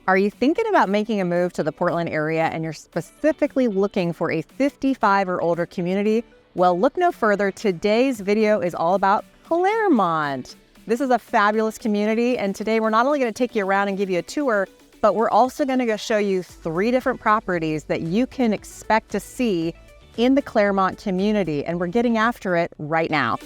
Are you thinking about making a move to the Portland area and you're specifically looking for a 55 or older community? Well, look no further. Today's video is all about Claremont. This is a fabulous community, and today we're not only going to take you around and give you a tour, but we're also going to go show you 3 different properties that you can expect to see in the Claremont community, and we're getting after it right now.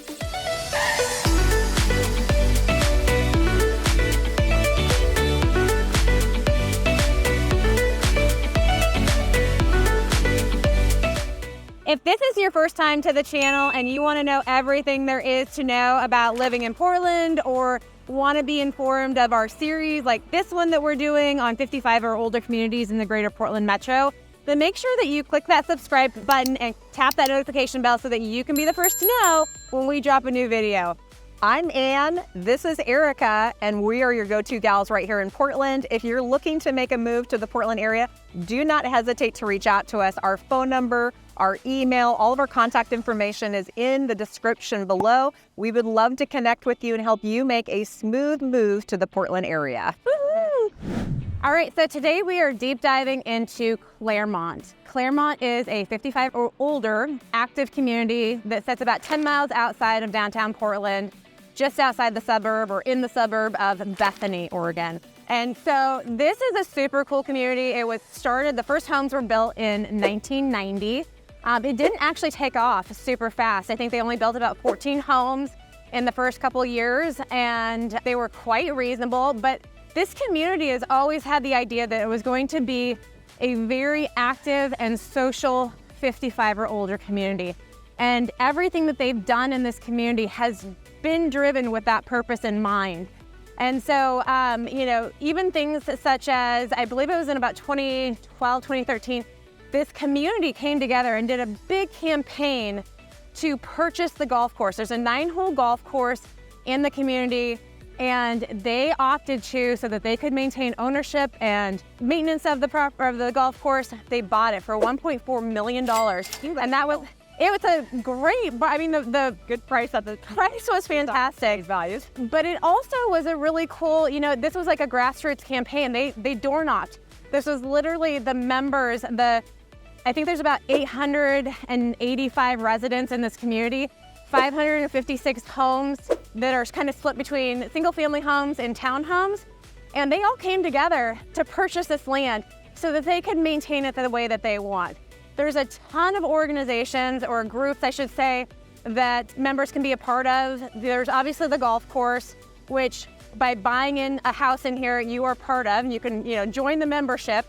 If this is your first time to the channel and you want to know everything there is to know about living in Portland, or want to be informed of our series like this one that we're doing on 55 or older communities in the greater Portland metro, then make sure that you click that subscribe button and tap that notification bell so that you can be the first to know when we drop a new video. I'm Ann, this is Erica, and we are your go-to gals right here in Portland. If you're looking to make a move to the Portland area, do not hesitate to reach out to us. Our phone number, our email, all of our contact information is in the description below. We would love to connect with you and help you make a smooth move to the Portland area. Woo-hoo! All right, so today we are deep diving into Claremont. Claremont is a 55 or older active community that sits about 10 miles outside of downtown Portland, just outside the suburb or in the suburb of Bethany, Oregon. And so this is a super cool community. It was started, the first homes were built in 1990. It didn't actually take off super fast. I think they only built about 14 homes in the first couple years, and they were quite reasonable. But this community has always had the idea that it was going to be a very active and social 55 or older community. And everything that they've done in this community has been driven with that purpose in mind. And so, even things such as, I believe it was in about 2012, 2013, this community came together and did a big campaign to purchase the golf course. There's a 9-hole golf course in the community, and they opted to, so that they could maintain ownership and maintenance of the golf course, they bought it for $1.4 million. And it was a great, the good price. The price was fantastic. Values. But it also was a really cool, this was like a grassroots campaign. They door knocked. This was literally the members, I think there's about 885 residents in this community, 556 homes that are kind of split between single family homes and townhomes. And they all came together to purchase this land so that they could maintain it the way that they want. There's a ton of organizations, or groups I should say, that members can be a part of. There's obviously the golf course, which by buying in a house in here, you are part of, and you can join the membership.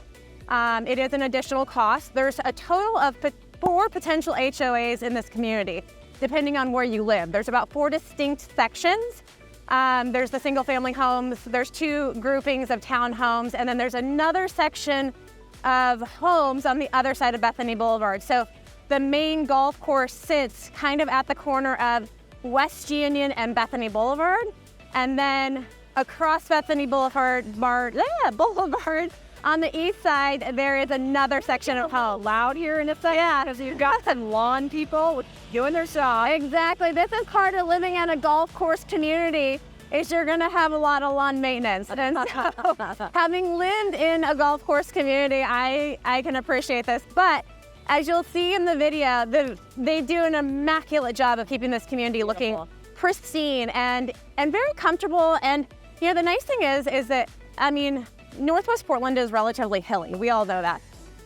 It is an additional cost. There's a total of 4 potential HOAs in this community, depending on where you live. There's about 4 distinct sections. There's the single family homes, there's 2 groupings of townhomes, and then there's another section of homes on the other side of Bethany Boulevard. So the main golf course sits kind of at the corner of West Union and Bethany Boulevard. And then across Bethany Boulevard, on the east side, there is another section of homes. Loud here in the second, yeah, because you've got some lawn people doing their job. Exactly. This is part of living in a golf course community, is you're gonna have a lot of lawn maintenance. And so, having lived in a golf course community, I can appreciate this. But as you'll see in the video, they do an immaculate job of keeping this community looking pristine and very comfortable. And the nice thing is that, Northwest Portland is relatively hilly. We all know that.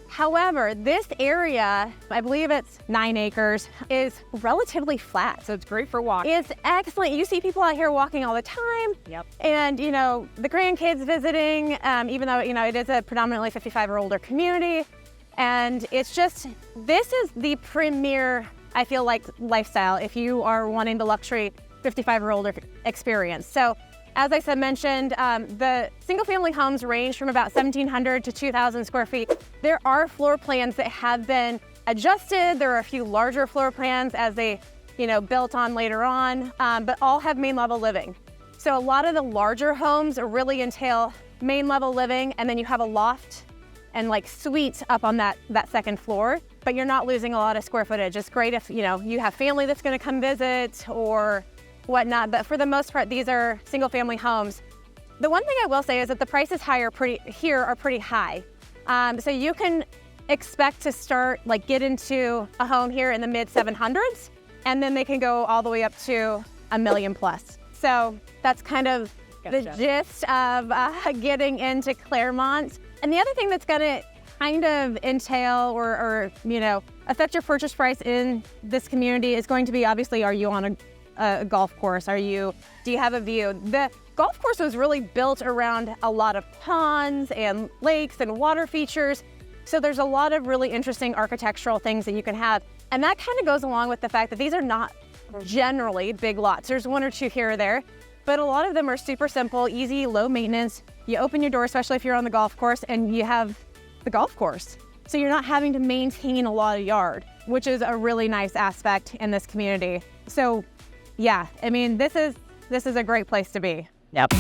However, this area, I believe it's 9 acres, is relatively flat. So it's great for walking. It's excellent. You see people out here walking all the time. Yep. And, the grandkids visiting, even though, it is a predominantly 55 or older community. And it's just, this is the premier, I feel like, lifestyle if you are wanting the luxury 55 or older experience. So, as I mentioned, the single-family homes range from about 1,700 to 2,000 square feet. There are floor plans that have been adjusted. There are a few larger floor plans as they, built on later on, but all have main level living. So a lot of the larger homes really entail main level living, and then you have a loft and suites up on that second floor, but you're not losing a lot of square footage. It's great if, you have family that's gonna come visit or whatnot, but for the most part, these are single family homes. The one thing I will say is that the prices here are pretty high. So you can expect to start, like, get into a home here in the mid 700s, and then they can go all the way up to $1 million plus. So that's kind of the gist of getting into Claremont. And the other thing that's gonna kind of entail or affect your purchase price in this community is going to be, obviously, are you on a golf course? Do you have a view? The golf course was really built around a lot of ponds and lakes and water features. So there's a lot of really interesting architectural things that you can have. And that kind of goes along with the fact that these are not generally big lots. There's one or two here or there, but a lot of them are super simple, easy, low maintenance. You open your door, especially if you're on the golf course, and you have the golf course. So you're not having to maintain a lot of yard, which is a really nice aspect in this community. So yeah, I mean, this is a great place to be. Yep.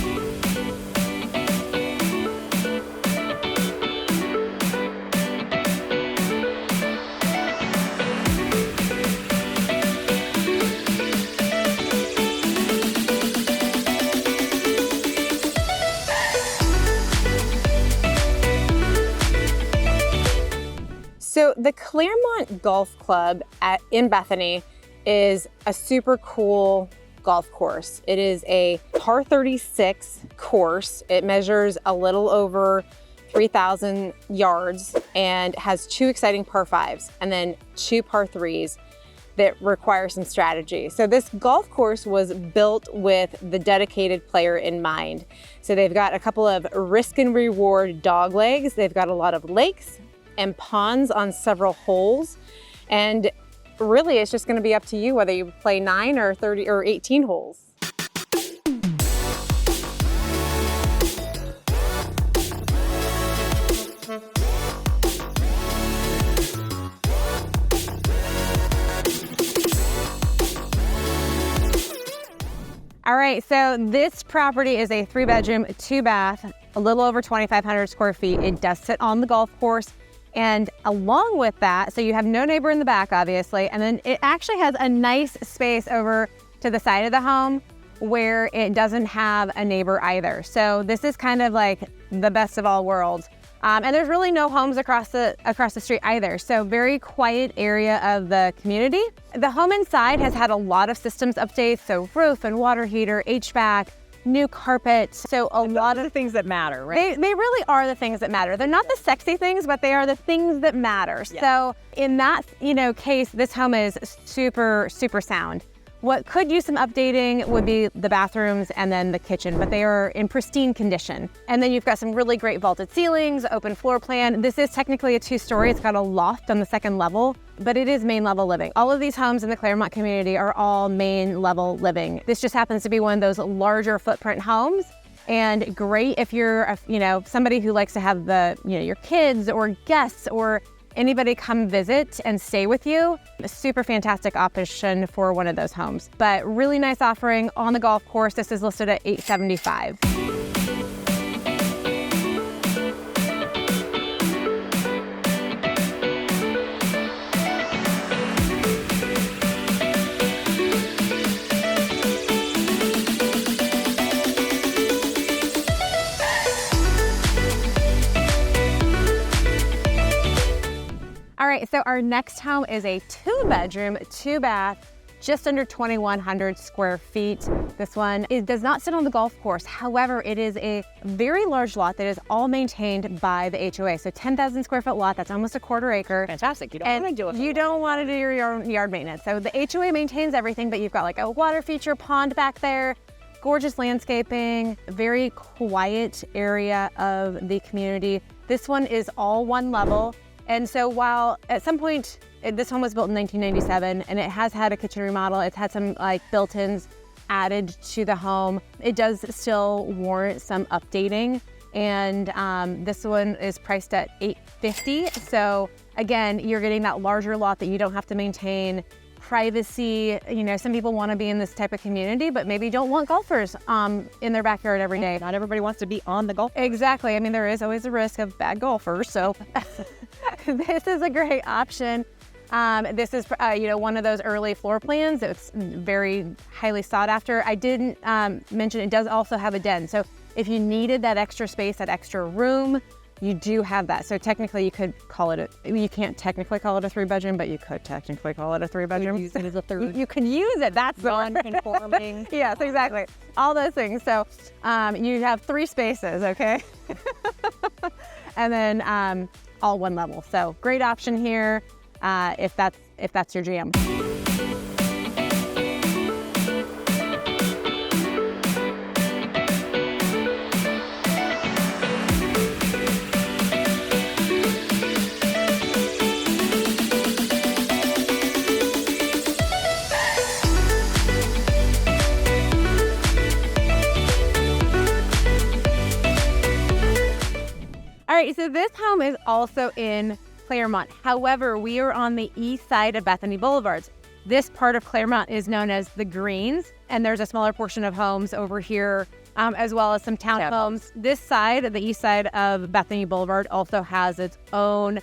So the Claremont Golf Club in Bethany is a super cool golf course. It is a par 36 course. It measures a little over 3,000 yards and has 2 exciting par 5s and then 2 par 3s that require some strategy. So this golf course was built with the dedicated player in mind. So they've got a couple of risk and reward dog legs. They've got a lot of lakes and ponds on several holes. And really, it's just going to be up to you whether you play 9 or 30 or 18 holes. All right, so this property is a 3-bedroom, 2-bath, a little over 2,500 square feet. It does sit on the golf course. And along with that, so you have no neighbor in the back, obviously, and then it actually has a nice space over to the side of the home where it doesn't have a neighbor either. So this is kind of like the best of all worlds. And there's really no homes across the street either. So very quiet area of the community. The home inside has had a lot of systems updates. So roof and water heater, HVAC, new carpet. So a lot of the things that matter, right? They really are the things that matter. They're not the sexy things, but they are the things that matter. Yeah. So in that, case, this home is super, super sound. What could use some updating would be the bathrooms and then the kitchen, but they are in pristine condition. And then you've got some really great vaulted ceilings, open floor plan. This is technically a 2-story. It's got a loft on the 2nd level, but it is main level living. All of these homes in the Claremont community are all main level living. This just happens to be one of those larger footprint homes, and great if you're, somebody who likes to have your kids or guests or anybody come visit and stay with you. A super fantastic option for one of those homes. But really nice offering on the golf course. This is listed at $875. All right, so our next home is a 2-bedroom, 2-bath, just under 2,100 square feet. This one does not sit on the golf course. However, it is a very large lot that is all maintained by the HOA. So 10,000 square foot lot, that's almost a 1/4 acre. Fantastic. You don't want to do it. You don't want to do your yard maintenance. So the HOA maintains everything, but you've got like a water feature pond back there, gorgeous landscaping, very quiet area of the community. This one is all 1 level. And so while at some point, this home was built in 1997 and it has had a kitchen remodel, it's had some built-ins added to the home, it does still warrant some updating. And this one is priced at $850. So again, you're getting that larger lot that you don't have to maintain. Privacy, some people want to be in this type of community, but maybe don't want golfers in their backyard every day. Not everybody wants to be on the golf course. Exactly. I mean, there is always a risk of bad golfers, so this is a great option. This is, one of those early floor plans. It's very highly sought after. I didn't mention it does also have a den. So if you needed that extra space, that extra room, you do have that. So technically you could call it you can't technically call it a 3-bedroom, but you could technically call it a 3-bedroom. Use it as a third. You could use it. That's the one. Non-conforming. Yes, exactly. All those things. So you have 3 spaces, okay? And then all one level. So great option here if that's your jam. All right, so this home is also in Claremont. However, we are on the east side of Bethany Boulevard. This part of Claremont is known as the Greens, and there's a smaller portion of homes over here, as well as some townhomes. This side, the east side of Bethany Boulevard, also has its own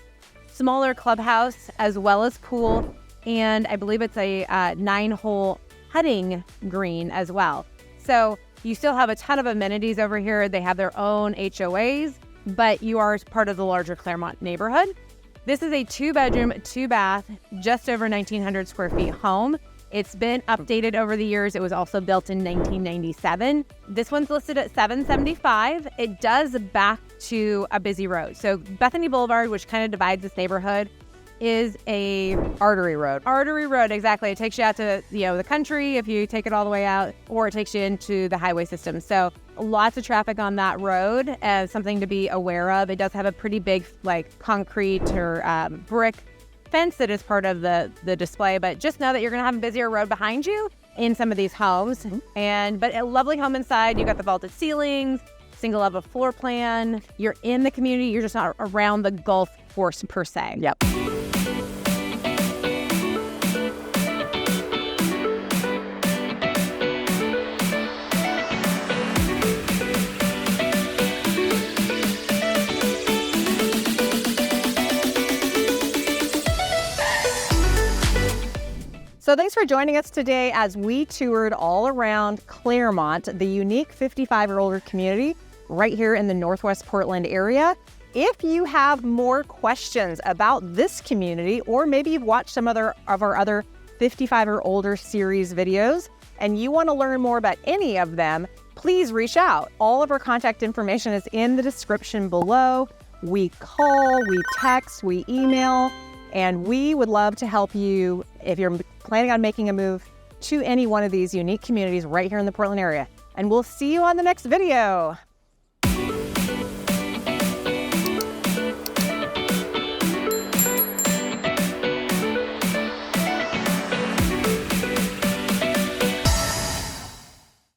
smaller clubhouse, as well as pool, and I believe it's a 9-hole putting green as well. So you still have a ton of amenities over here. They have their own HOAs, but you are part of the larger Claremont neighborhood. This is a 2-bedroom, 2-bath, just over 1,900 square feet home. It's been updated over the years. It was also built in 1997. This one's listed at $775,000. It does back to a busy road. So Bethany Boulevard, which kind of divides this neighborhood, is a Artery road. Artery road, exactly. It takes you out to the country if you take it all the way out, or it takes you into the highway system. So lots of traffic on that road, something to be aware of. It does have a pretty big concrete or brick fence that is part of the display, but just know that you're gonna have a busier road behind you in some of these homes. But a lovely home inside. You got the vaulted ceilings, single level floor plan. You're in the community. You're just not around the golf course per se. Yep. So thanks for joining us today as we toured all around Claremont, the unique 55 or older community right here in the Northwest Portland area. If you have more questions about this community, or maybe you've watched some of our other 55 or older series videos and you want to learn more about any of them, please reach out. All of our contact information is in the description below. We call, we text, we email, and we would love to help you if you're planning on making a move to any one of these unique communities right here in the Portland area. And we'll see you on the next video.